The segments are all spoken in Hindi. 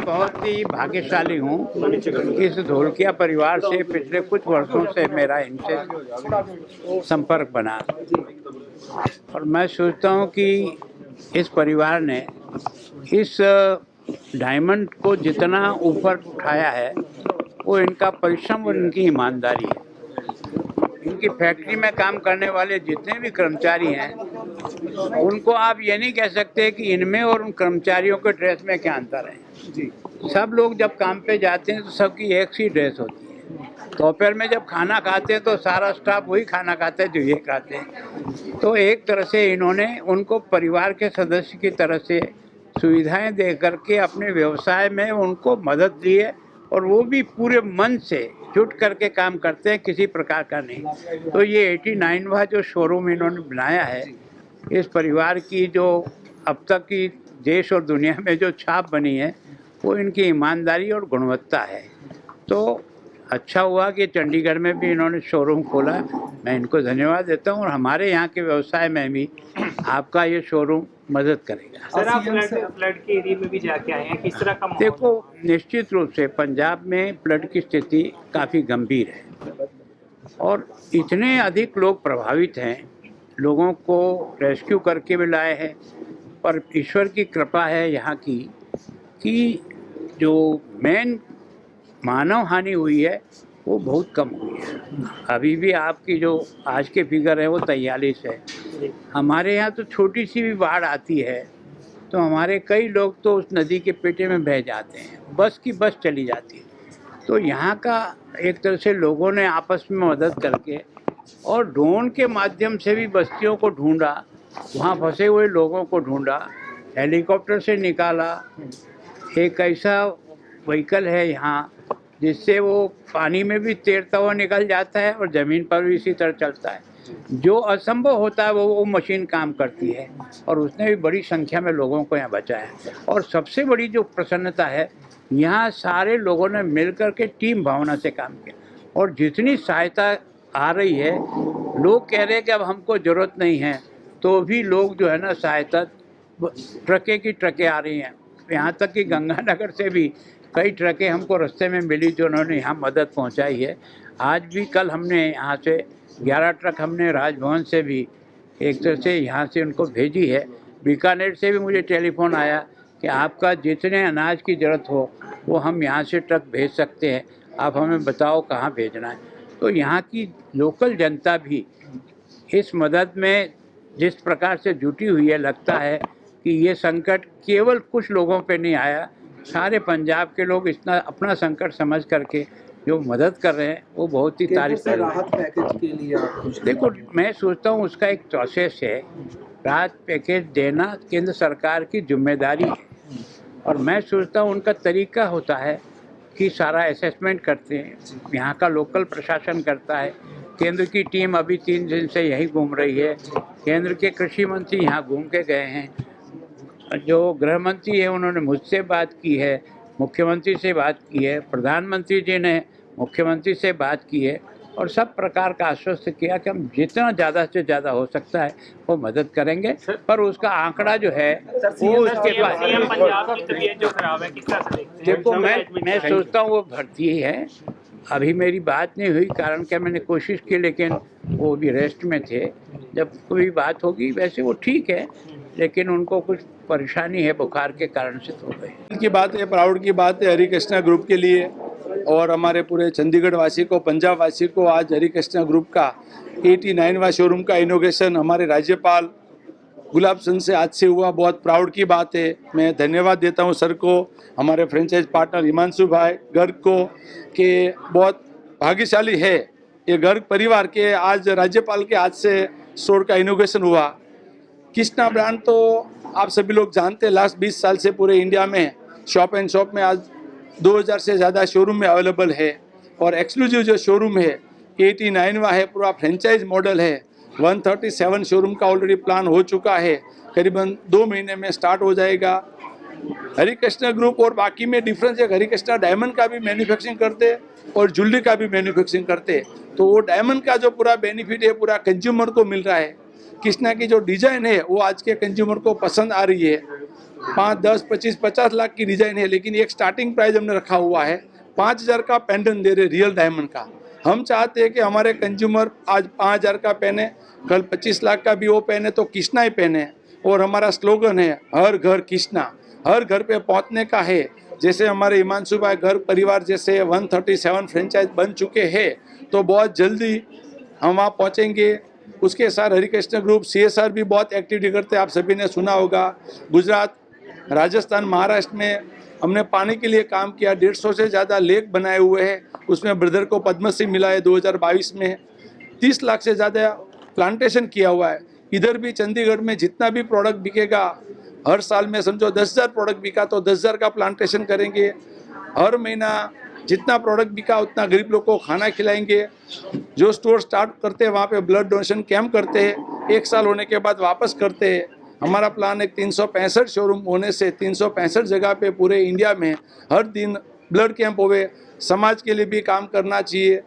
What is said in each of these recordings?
बहुत ही भाग्यशाली हूँ। इस धोलकिया परिवार से पिछले कुछ वर्षों से मेरा इनसे संपर्क बना और मैं सोचता हूँ कि इस परिवार ने इस डायमंड को जितना ऊपर उठाया है वो इनका परिश्रम और इनकी ईमानदारी है। इनकी फैक्ट्री में काम करने वाले जितने भी कर्मचारी हैं उनको आप ये नहीं कह सकते कि इनमें और उन कर्मचारियों के ड्रेस में क्या अंतर है। सब लोग जब काम पे जाते हैं तो सबकी एक सी ड्रेस होती है। दोपहर में जब खाना खाते हैं तो सारा स्टाफ वही खाना खाता है जो ये खाते हैं। तो एक तरह से इन्होंने उनको परिवार के सदस्य की तरह से सुविधाएं दे करके अपने व्यवसाय में उनको मदद दी है और वो भी पूरे मन से जुट करके काम करते हैं, किसी प्रकार का नहीं। तो ये 89वां जो शोरूम इन्होंने बनाया है, इस परिवार की जो अब तक की देश और दुनिया में जो छाप बनी है वो इनकी ईमानदारी और गुणवत्ता है। तो अच्छा हुआ कि चंडीगढ़ में भी इन्होंने शोरूम खोला। मैं इनको धन्यवाद देता हूँ और हमारे यहाँ के व्यवसाय में भी आपका ये शोरूम मदद करेगा। सर, आप फ्लड के एरिया में भी जाके आए हैं, किस तरह का माहौल? देखो, निश्चित रूप से पंजाब में फ्लड की स्थिति काफ़ी गंभीर है और इतने अधिक लोग प्रभावित हैं। लोगों को रेस्क्यू करके भी लाए हैं, पर ईश्वर की कृपा है यहाँ की कि जो मेन मानव हानि हुई है वो बहुत कम हुई है। अभी भी आपकी जो आज के फिगर है वो 43 है। हमारे यहाँ तो छोटी सी भी बाढ़ आती है तो हमारे कई लोग तो उस नदी के पेटे में बह जाते हैं, बस की बस चली जाती है। तो यहाँ का एक तरह से लोगों ने आपस में मदद करके और ड्रोन के माध्यम से भी बस्तियों को ढूंढा, वहाँ फंसे हुए लोगों को ढूंढा, हेलीकॉप्टर से निकाला। एक ऐसा व्हीकल है यहाँ जिससे वो पानी में भी तैरता हुआ निकल जाता है और ज़मीन पर भी इसी तरह चलता है। जो असंभव होता है वो मशीन काम करती है और उसने भी बड़ी संख्या में लोगों को यहाँ बचाया। और सबसे बड़ी जो प्रसन्नता है, यहाँ सारे लोगों ने मिलकर के टीम भावना से काम किया और जितनी सहायता आ रही है, लोग कह रहे हैं कि अब हमको ज़रूरत नहीं है, तो भी लोग जो है ना सहायता ट्रकें की ट्रकें आ रही हैं। यहाँ तक कि गंगानगर से भी कई ट्रकें हमको रास्ते में मिली जो उन्होंने यहाँ मदद पहुँचाई है। आज भी कल हमने यहाँ से 11 ट्रक हमने राजभवन से भी एक तरह से यहाँ से उनको भेजी है। बीकानेर से भी मुझे टेलीफोन आया कि आपका जितने अनाज की ज़रूरत हो वो हम यहाँ से ट्रक भेज सकते हैं, आप हमें बताओ कहाँ भेजना है। तो यहाँ की लोकल जनता भी इस मदद में जिस प्रकार से जुटी हुई है, लगता है कि ये संकट केवल कुछ लोगों पे नहीं आया, सारे पंजाब के लोग इतना अपना संकट समझ करके जो मदद कर रहे हैं वो बहुत ही तारीफ है। राहत पैकेज के लिए देखो, मैं सोचता हूँ उसका एक प्रोसेस है। राहत पैकेज देना केंद्र सरकार की जिम्मेदारी है और मैं सोचता हूँ उनका तरीका होता है कि सारा असेसमेंट करते हैं, यहाँ का लोकल प्रशासन करता है। केंद्र की टीम अभी 3 दिन से यहीं घूम रही है। केंद्र के कृषि मंत्री यहाँ घूम के गए हैं। जो गृह मंत्री है उन्होंने मुझसे बात की है, मुख्यमंत्री से बात की है, प्रधानमंत्री जी ने मुख्यमंत्री से बात की है और सब प्रकार का आश्वस्त किया कि हम जितना ज़्यादा से ज़्यादा हो सकता है वो मदद करेंगे। पर उसका आंकड़ा जो है वो उसके पास। पंजाब की तबीयत जो खराब है, किस तरह से देखते हैं? देखो, मैं सोचता हूँ वो भर्ती ही है। अभी मेरी बात नहीं हुई, कारण क्या मैंने कोशिश की लेकिन वो भी रेस्ट में थे। जब कोई बात होगी वैसे वो ठीक है, लेकिन उनको कुछ परेशानी है बुखार के कारण से तो गए। की बात है, प्राउड की बात है हरिकृष्णा ग्रुप के लिए और हमारे पूरे चंडीगढ़ वासी को, पंजाब वासी को। आज हरिकृष्णा ग्रुप का 89वां शोरूम का इनॉग्रेशन हमारे राज्यपाल गुलाब चंद से आज से हुआ। बहुत प्राउड की बात है। मैं धन्यवाद देता हूं सर को, हमारे फ्रेंचाइज पार्टनर हिमांशु भाई गर्ग को, कि बहुत भाग्यशाली है ये गर्ग परिवार के आज राज्यपाल के हाथ से स्टोर का इनॉग्रेशन हुआ। कृष्णा ब्रांड तो आप सभी लोग जानते हैं, लास्ट 20 साल से पूरे इंडिया में शॉप एंड शॉप में आज 2000 से ज़्यादा शोरूम में अवेलेबल है और एक्सक्लूसिव जो शोरूम है 89वां है, पूरा फ्रेंचाइज मॉडल है। 137 शोरूम का ऑलरेडी प्लान हो चुका है, करीबन 2 महीने में स्टार्ट हो जाएगा। हरिकृष्णा ग्रुप और बाकी में डिफरेंस है, हरिकृष्णा डायमंड का भी मैन्युफैक्चरिंग करते और ज्वेलरी का भी मैन्युफैक्चरिंग करते, तो वो डायमंड का जो पूरा बेनिफिट है पूरा कंज्यूमर को मिल रहा है। कृष्णा की जो डिजाइन है वो आज के कंज्यूमर को पसंद आ रही है। 5, 10, 25, 50 लाख की डिजाइन है, लेकिन एक स्टार्टिंग प्राइस हमने रखा हुआ है 5,000 का पेंडेंट दे रहे रियल डायमंड का। हम चाहते हैं कि हमारे कंज्यूमर आज 5,000 का पहने, कल 25 लाख का भी वो पहने तो कृष्णा ही पहने। और हमारा स्लोगन है हर घर कृष्णा, हर घर पे पहुंचने का है। जैसे हमारे हिमांशु भाई घर परिवार जैसे 137 फ्रेंचाइज बन चुके हैं, तो बहुत जल्दी हम वहाँ पहुँचेंगे। उसके साथ हरिकृष्ण ग्रुप CSR भी बहुत एक्टिविटी करते हैं, आप सभी ने सुना होगा। गुजरात, राजस्थान, महाराष्ट्र में हमने पानी के लिए काम किया, 150 से ज़्यादा लेक बनाए हुए हैं। उसमें ब्रदर को पद्मश्री मिला है 2022 में। 30 लाख से ज़्यादा प्लांटेशन किया हुआ है। इधर भी चंडीगढ़ में जितना भी प्रोडक्ट बिकेगा, हर साल में समझो 10,000 प्रोडक्ट बिका तो 10,000 का प्लांटेशन करेंगे। हर महीना जितना प्रोडक्ट बिका उतना गरीब लोग को खाना खिलाएंगे। जो स्टोर स्टार्ट करते हैं वहाँ पे ब्लड डोनेशन कैंप करते हैं, 1 साल होने के बाद वापस करते हैं। हमारा प्लान है 365 शोरूम होने से 365 जगह पे पूरे इंडिया में हर दिन ब्लड कैंप होवे। समाज के लिए भी काम करना चाहिए,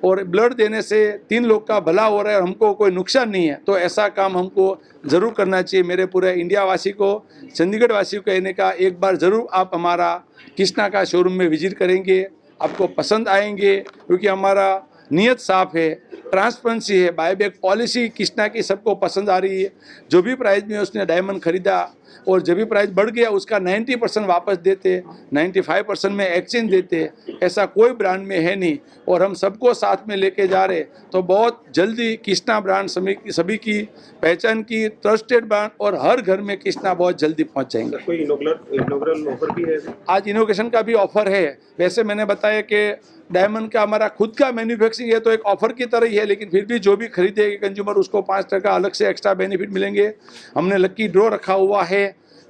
और ब्लड देने से 3 लोग का भला हो रहा है, हमको कोई नुकसान नहीं है, तो ऐसा काम हमको ज़रूर करना चाहिए। मेरे पूरे इंडिया वासी को, चंडीगढ़ वासी को कहने का, एक बार ज़रूर आप हमारा कृष्णा का शोरूम में विजिट करेंगे, आपको पसंद आएंगे, क्योंकि हमारा नीयत साफ है, ट्रांसपेरेंसी है, बायबैक पॉलिसी कृष्णा की सबको पसंद आ रही है। जो भी प्राइस में उसने डायमंड खरीदा और जब भी प्राइस बढ़ गया उसका 90% वापस देते, 95% में एक्सचेंज देते। ऐसा कोई ब्रांड में है नहीं, और हम सबको साथ में लेके जा रहे, तो बहुत जल्दी कृष्णा ब्रांड सभी की पहचान की ट्रस्टेड ब्रांड, और हर घर में कृष्णा बहुत जल्दी पहुंच जाएंगे। कोई इनॉग्रल ऑफर भी है? आज इनोवेशन का भी ऑफर है। वैसे मैंने बताया कि डायमंड का हमारा खुद का मैन्युफैक्चरिंग है, तो एक ऑफर की तरह ही है, लेकिन फिर भी जो भी खरीदेगा कंज्यूमर उसको 5% अलग से एक्स्ट्रा बेनिफिट मिलेंगे। हमने लकी ड्रॉ रखा हुआ है,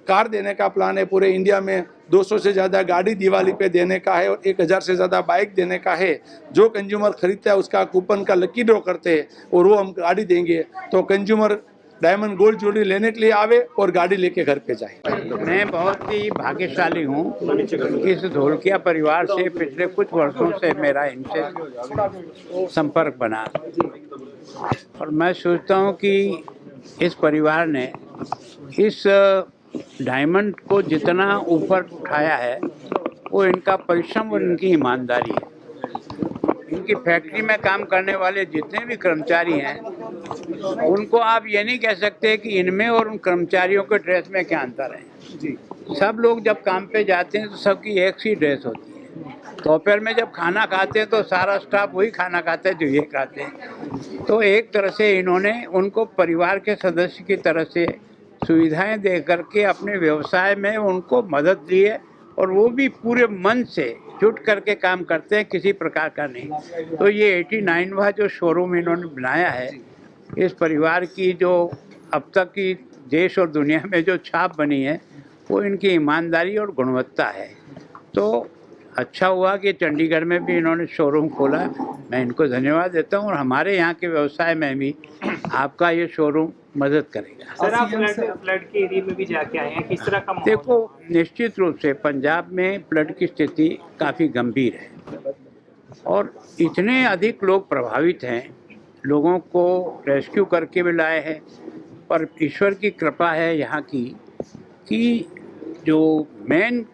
कार देने का प्लान है पूरे इंडिया में। 200 से ज़्यादा गाड़ी दिवाली पे देने का है, और 1,000 से ज़्यादा बाइक देने का है। जो कंज्यूमर खरीदता है उसका कूपन का लकी ड्रॉ करते हैं, और वो हम गाड़ी देंगे, तो कंज्यूमर डायमंड गोल्ड ज्वेलरी लेने के लिए आवे और गाड़ी लेके घर पे जाए। मैं बहुत ही भाग्यशाली हूँ। इस धोलकिया परिवार से पिछले कुछ वर्षों से मेरा इनसे संपर्क बना, और मैं सोचता हूँ कि इस परिवार ने इस डायमंड को जितना ऊपर उठाया है वो इनका परिश्रम और इनकी ईमानदारी है। इनकी फैक्ट्री में काम करने वाले जितने भी कर्मचारी हैं, उनको आप ये नहीं कह सकते कि इनमें और उन कर्मचारियों के ड्रेस में क्या अंतर है। सब लोग जब काम पे जाते हैं तो सबकी एक सी ड्रेस होती है। दोपहर में जब खाना खाते हैं तो सारा स्टाफ वही खाना खाता है जो ये खाते हैं। तो एक तरह से इन्होंने उनको परिवार के सदस्य की तरह से सुविधाएं दे करके अपने व्यवसाय में उनको मदद दी है, और वो भी पूरे मन से जुट करके काम करते हैं, किसी प्रकार का नहीं। तो ये 89वां जो शोरूम इन्होंने बनाया है, इस परिवार की जो अब तक की देश और दुनिया में जो छाप बनी है वो इनकी ईमानदारी और गुणवत्ता है। तो अच्छा हुआ कि चंडीगढ़ में भी इन्होंने शोरूम खोला। मैं इनको धन्यवाद देता हूँ, और हमारे यहाँ के व्यवसाय में भी आपका ये शोरूम मदद करेगा। सर, आप फ्लड के एरिया में भी जाके आए हैं, किस तरह का माहौल? देखो, निश्चित रूप से पंजाब में फ्लड की स्थिति काफ़ी गंभीर है, और इतने अधिक लोग प्रभावित हैं, लोगों को रेस्क्यू करके भी लाए हैं। पर ईश्वर की कृपा है यहाँ की कि जो मेन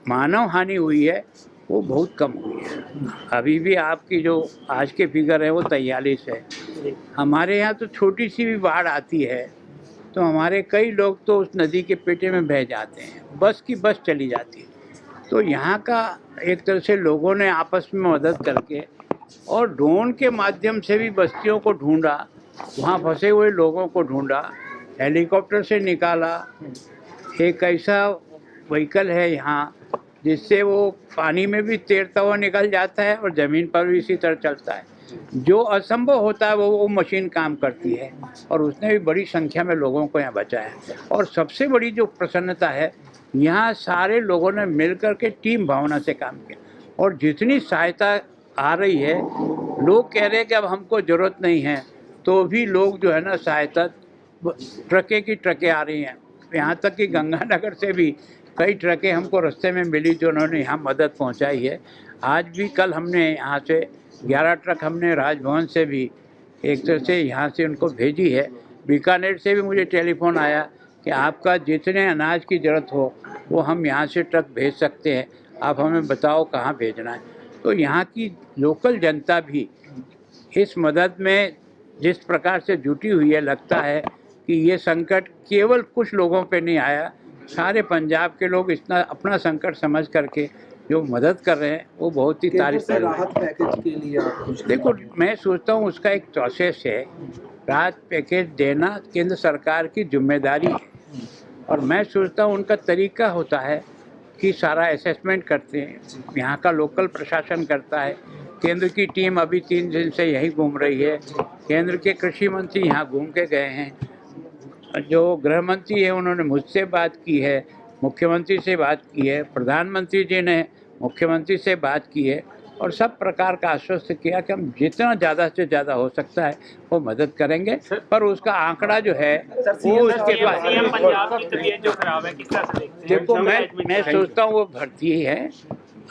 मानव हानि हुई है वो बहुत कम हुई है। अभी भी आपकी जो आज के फिगर है वो 43 है। हमारे यहाँ तो छोटी सी भी बाढ़ आती है तो हमारे कई लोग तो उस नदी के पेटे में बह जाते हैं, बस की बस चली जाती है। तो यहाँ का एक तरह से लोगों ने आपस में मदद करके और ड्रोन के माध्यम से भी बस्तियों को ढूंढा, वहाँ फंसे हुए लोगों को ढूंढा, हेलीकॉप्टर से निकाला। एक ऐसा व्हीकल है यहाँ जिससे वो पानी में भी तैरता हुआ निकल जाता है और ज़मीन पर भी इसी तरह चलता है। जो असंभव होता है वो मशीन काम करती है, और उसने भी बड़ी संख्या में लोगों को यहाँ बचाया। और सबसे बड़ी जो प्रसन्नता है, यहाँ सारे लोगों ने मिलकर के टीम भावना से काम किया, और जितनी सहायता आ रही है, लोग कह रहे हैं कि अब हमको ज़रूरत नहीं है, तो भी लोग जो है ना सहायता ट्रकें की ट्रकें आ रही हैं। यहाँ तक कि गंगानगर से भी कई ट्रकें हमको रास्ते में मिली जो उन्होंने यहाँ मदद पहुँचाई है। आज भी कल हमने यहाँ से 11 ट्रक हमने राजभवन से भी एक तरह से यहाँ से उनको भेजी है, बीकानेर से भी मुझे टेलीफोन आया कि आपका जितने अनाज की ज़रूरत हो वो हम यहाँ से ट्रक भेज सकते हैं, आप हमें बताओ कहाँ भेजना है। तो यहाँ की लोकल जनता भी इस मदद में जिस प्रकार से जुटी हुई है, लगता है कि ये संकट केवल कुछ लोगों पे नहीं आया, सारे पंजाब के लोग इतना अपना संकट समझ करके जो मदद कर रहे हैं वो बहुत ही तारीफ कर रहे हैं। राहत पैकेज के लिए आप कुछ देखो, मैं सोचता हूँ उसका एक प्रोसेस है। राहत पैकेज देना केंद्र सरकार की जिम्मेदारी है और मैं सोचता हूँ उनका तरीका होता है कि सारा असेसमेंट करते हैं, यहाँ का लोकल प्रशासन करता है। केंद्र की टीम अभी 3 दिन से यहीं घूम रही है। केंद्र के कृषि मंत्री यहाँ घूम के गए हैं। जो गृह मंत्री है उन्होंने मुझसे बात की है, मुख्यमंत्री से बात की है, प्रधानमंत्री जी ने मुख्यमंत्री से बात की है और सब प्रकार का आश्वस्त किया कि हम जितना ज़्यादा से ज़्यादा हो सकता है वो मदद करेंगे, पर उसका आंकड़ा जो है वो उसके पास। सीएम पंजाब की तबीयत जो खराब है, किस तरह से देखते हैं? देखो, मैं सोचता हूँ वो भर्ती ही है।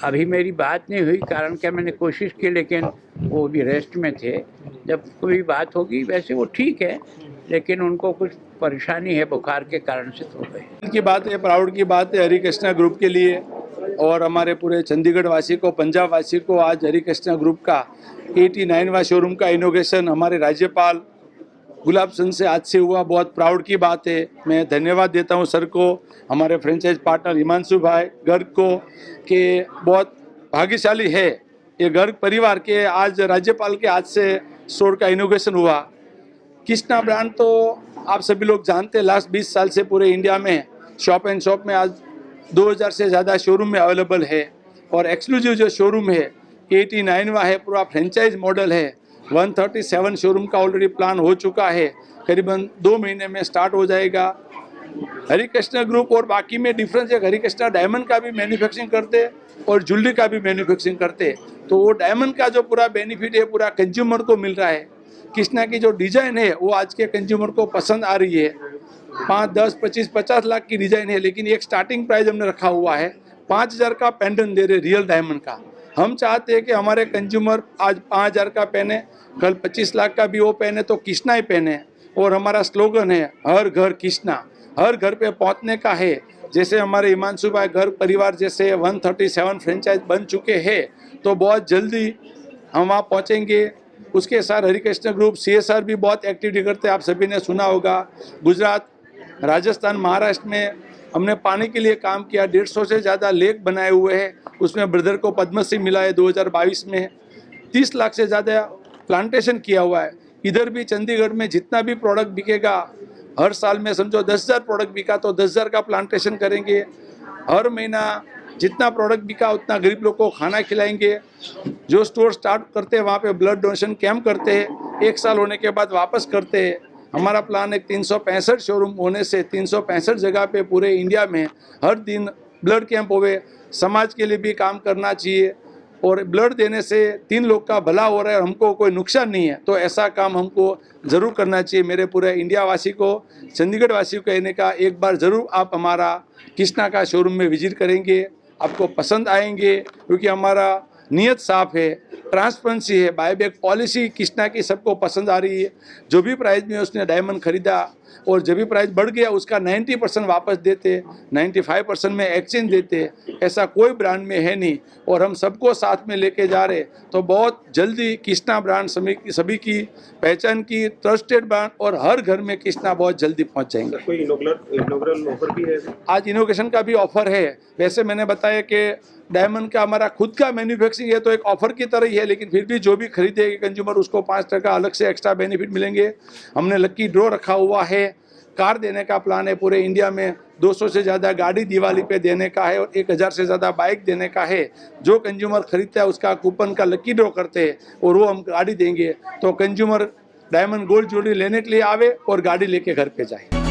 अभी मेरी बात नहीं हुई, कारण क्या मैंने कोशिश की लेकिन वो भी रेस्ट में थे। जब कोई बात होगी वैसे वो ठीक है, लेकिन उनको कुछ परेशानी है बुखार के कारण से तो गए। की बात है, प्राउड की बात है हरी कृष्णा ग्रुप के लिए और हमारे पूरे चंडीगढ़ वासी को, पंजाब वासी को आज हरी कृष्णा ग्रुप का 89वां शोरूम का इनोग्रेशन हमारे राज्यपाल गुलाब चंद से आज से हुआ। बहुत प्राउड की बात है। मैं धन्यवाद देता हूं सर को, हमारे फ्रेंचाइज पार्टनर हिमांशु भाई गर्ग को, कि बहुत भाग्यशाली है ये गर्ग परिवार के आज राज्यपाल के हाथ से स्टोर का इनोग्रेशन हुआ। कृष्णा ब्रांड तो आप सभी लोग जानते हैं, लास्ट 20 साल से पूरे इंडिया में शॉप एंड शॉप में आज 2000 से ज़्यादा शोरूम में अवेलेबल है और एक्सक्लूसिव जो शोरूम है 89वां है, पूरा फ्रेंचाइज मॉडल है। 137 शोरूम का ऑलरेडी प्लान हो चुका है, करीबन 2 महीने में स्टार्ट हो जाएगा। हरी कृष्णा ग्रुप और बाकी में डिफरेंस है, हरी कृष्णा डायमंड का भी मैन्युफैक्चरिंग करते और ज्वेलरी का भी मैन्युफैक्चरिंग करते, तो वो डायमंड का जो पूरा बेनिफिट है पूरा कंज्यूमर को मिल रहा है। कृष्णा की जो डिज़ाइन है वो आज के कंज्यूमर को पसंद आ रही है। 5, 10, 25, 50 लाख की डिज़ाइन है, लेकिन एक स्टार्टिंग प्राइस हमने रखा हुआ है 5000 का पेंडेंट दे रहे रियल डायमंड का। हम चाहते हैं कि हमारे कंज्यूमर आज 5000 का पहने, कल 25 लाख का भी वो पहने तो कृष्णा ही पहने। और हमारा स्लोगन है हर घर कृष्णा, हर घर पे पहुंचने का है। जैसे हमारे हिमांशु भाई घर परिवार जैसे 137 फ्रेंचाइज बन चुके हैं, तो बहुत जल्दी हम वहाँ पहुँचेंगे। उसके साथ हरी कृष्णा ग्रुप CSR भी बहुत एक्टिविटी करते हैं, आप सभी ने सुना होगा। गुजरात, राजस्थान, महाराष्ट्र में हमने पानी के लिए काम किया, 150 से ज़्यादा लेक बनाए हुए हैं। उसमें ब्रदर को पद्मश्री मिला है 2022 में। 30 लाख से ज़्यादा प्लांटेशन किया हुआ है। इधर भी चंडीगढ़ में जितना भी प्रोडक्ट बिकेगा, हर साल में समझो 10,000 प्रोडक्ट बिका तो 10,000 का प्लांटेशन करेंगे। हर महीना जितना प्रोडक्ट बिका उतना गरीब लोग को खाना खिलाएंगे। जो स्टोर स्टार्ट करते हैं वहाँ पे ब्लड डोनेशन कैंप करते हैं, 1 साल होने के बाद वापस करते हैं। हमारा प्लान है 365 शोरूम होने से 365 जगह पे पूरे इंडिया में हर दिन ब्लड कैंप होवे। समाज के लिए भी काम करना चाहिए और ब्लड देने से 3 लोग का भला हो रहा है और हमको कोई नुकसान नहीं है, तो ऐसा काम हमको ज़रूर करना चाहिए। मेरे पूरे इंडिया वासी को, चंडीगढ़ वासी को कहने का, एक बार ज़रूर आप हमारा कृष्णा का शोरूम में विजिट करेंगे, आपको पसंद आएंगे, क्योंकि हमारा नीयत साफ है, ट्रांसपेरेंसी है, बायबैक पॉलिसी कृष्णा की सबको पसंद आ रही है। जो भी प्राइस में उसने डायमंड खरीदा और जब भी प्राइस बढ़ गया उसका 90% वापस देते, 95% में एक्सचेंज देते, ऐसा कोई ब्रांड में है नहीं। और हम सबको साथ में लेके जा रहे, तो बहुत जल्दी कृष्णा ब्रांड सभी की पहचान की ट्रस्टेड ब्रांड और हर घर में कृष्णा बहुत जल्दी पहुंच जाएंगे। कोई इनॉग्रल ऑफर भी है? आज इनोग्रेशन का भी ऑफर है। वैसे मैंने बताया कि डायमंड का हमारा खुद का मैन्युफैक्चरिंग है तो एक ऑफर की तरह ही है, लेकिन फिर भी जो भी खरीदेगा कंज्यूमर उसको 5% अलग से एक्स्ट्रा बेनिफिट मिलेंगे। हमने लकी ड्रॉ रखा हुआ है, कार देने का प्लान है पूरे इंडिया में। 200 से ज़्यादा गाड़ी दिवाली पे देने का है और 1000 से ज़्यादा बाइक देने का है। जो कंज्यूमर खरीदता है उसका कूपन का लकी ड्रॉ करते हैं और वो हम गाड़ी देंगे, तो कंज्यूमर डायमंड गोल्ड ज्वेलरी लेने के लिए आवे और गाड़ी लेके घर पे जाए।